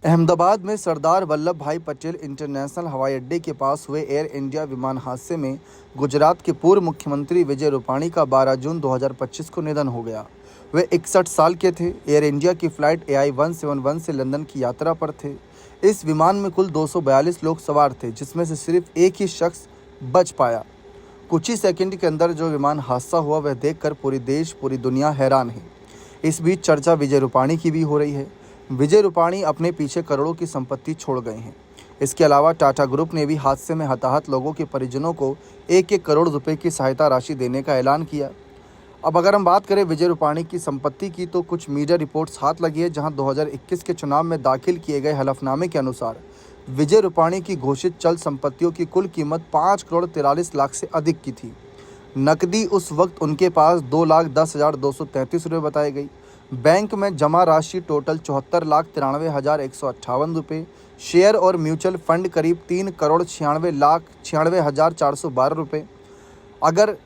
अहमदाबाद में सरदार वल्लभ भाई पटेल इंटरनेशनल हवाई अड्डे के पास हुए एयर इंडिया विमान हादसे में गुजरात के पूर्व मुख्यमंत्री विजय रूपाणी का 12 जून 2025 को निधन हो गया। वे 61 साल के थे। एयर इंडिया की फ़्लाइट AI 171 से लंदन की यात्रा पर थे। इस विमान में कुल 242 लोग सवार थे, जिसमें से सिर्फ एक ही शख्स बच पाया। कुछ ही सेकंड के अंदर जो विमान हादसा हुआ वह देखकर पूरी दुनिया हैरान है। इस बीच चर्चा विजय रूपाणी की भी हो रही है। विजय रूपाणी अपने पीछे करोड़ों की संपत्ति छोड़ गए हैं। इसके अलावा टाटा ग्रुप ने भी हादसे में हताहत लोगों के परिजनों को 1-1 करोड़ रुपए की सहायता राशि देने का ऐलान किया। अब अगर हम बात करें विजय रूपाणी की संपत्ति की, तो कुछ मीडिया रिपोर्ट्स हाथ लगी है, जहां 2021 के चुनाव में दाखिल किए गए हलफनामे के अनुसार विजय रूपाणी की घोषित चल संपत्तियों की कुल कीमत 5 करोड़ 43 लाख से अधिक की थी। नकदी उस वक्त उनके पास 2,10,233 रुपये बताई गई। बैंक में जमा राशि टोटल 74,93,158 रुपये। शेयर और म्यूचुअल फंड करीब 3 करोड़ 96,96,412 रुपये। अगर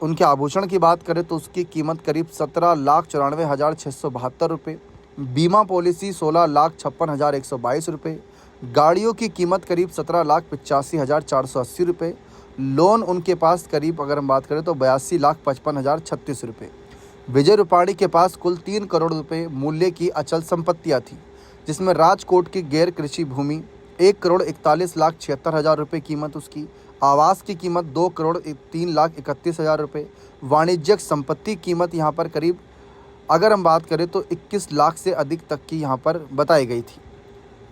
उनके आभूषण की बात करें तो उसकी कीमत करीब 17,94,672 रुपये। बीमा पॉलिसी 16,56,122 रुपये। गाड़ियों की कीमत करीब 17,85,480 रुपये। लोन उनके पास करीब अगर हम बात करें तो 82,55,036 रुपये। विजय रूपाणी के पास कुल 3 करोड़ रुपए मूल्य की अचल संपत्तियां थी, जिसमें राजकोट की गैर कृषि भूमि 1,41,76,000 रुपये कीमत उसकी, आवास की कीमत 2 करोड़ 3,31,000 रुपये, वाणिज्यिक संपत्ति कीमत यहाँ पर करीब अगर हम बात करें तो 21 लाख से अधिक तक की यहाँ पर बताई गई थी।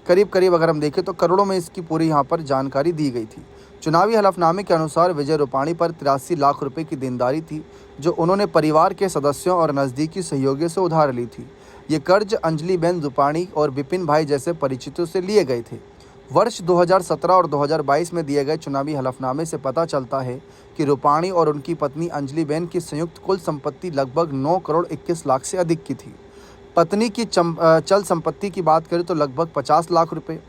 करीब अगर हम देखें तो करोड़ों में इसकी पूरी यहाँ पर जानकारी दी गई थी। चुनावी हलफनामे के अनुसार विजय रूपाणी पर 83 लाख रुपए की देनदारी थी, जो उन्होंने परिवार के सदस्यों और नज़दीकी सहयोगियों से उधार ली थी। ये कर्ज अंजलिबेन रूपाणी और विपिन भाई जैसे परिचितों से लिए गए थे। वर्ष 2017 और 2022 में दिए गए चुनावी हलफनामे से पता चलता है कि रूपाणी और उनकी पत्नी अंजलिबेन की संयुक्त कुल संपत्ति लगभग 9 करोड़ 21 लाख से अधिक की थी। पत्नी की चल संपत्ति की बात करें तो लगभग 50 लाख रुपए,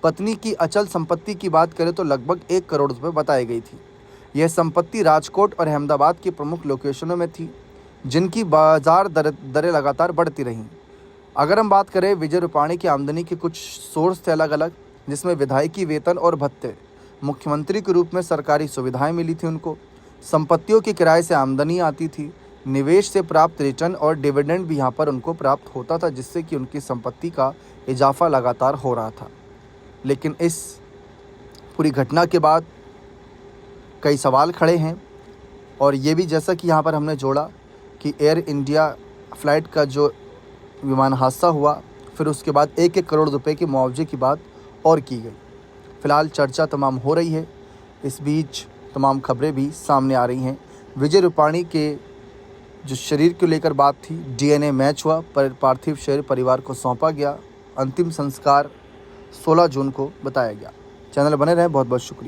पत्नी की अचल संपत्ति की बात करें तो लगभग 1 करोड़ रुपए बताई गई थी। यह संपत्ति राजकोट और अहमदाबाद की प्रमुख लोकेशनों में थी, जिनकी बाजार दरें लगातार बढ़ती रहीं। अगर हम बात करें विजय रूपाणी की आमदनी के कुछ सोर्स थे अलग अलग, जिसमें विधायकी वेतन और भत्ते, मुख्यमंत्री के रूप में सरकारी सुविधाएं मिली थी उनको, संपत्तियों के किराए से आमदनी आती थी, निवेश से प्राप्त रिटर्न और डिविडेंड भी यहाँ पर उनको प्राप्त होता था, जिससे कि उनकी संपत्ति का इजाफा लगातार हो रहा था। लेकिन इस पूरी घटना के बाद कई सवाल खड़े हैं, और ये भी जैसा कि यहाँ पर हमने जोड़ा कि एयर इंडिया फ़्लाइट का जो विमान हादसा हुआ, फिर उसके बाद 1-1 करोड़ रुपए के मुआवजे की बात और की गई। फ़िलहाल चर्चा तमाम हो रही है। इस बीच तमाम खबरें भी सामने आ रही हैं। विजय रूपाणी के जो शरीर को लेकर बात थी, DNA मैच हुआ, पार्थिव शरीर परिवार को सौंपा गया। अंतिम संस्कार 16 जून को बताया गया। चैनल बने रहें, बहुत बहुत शुक्रिया।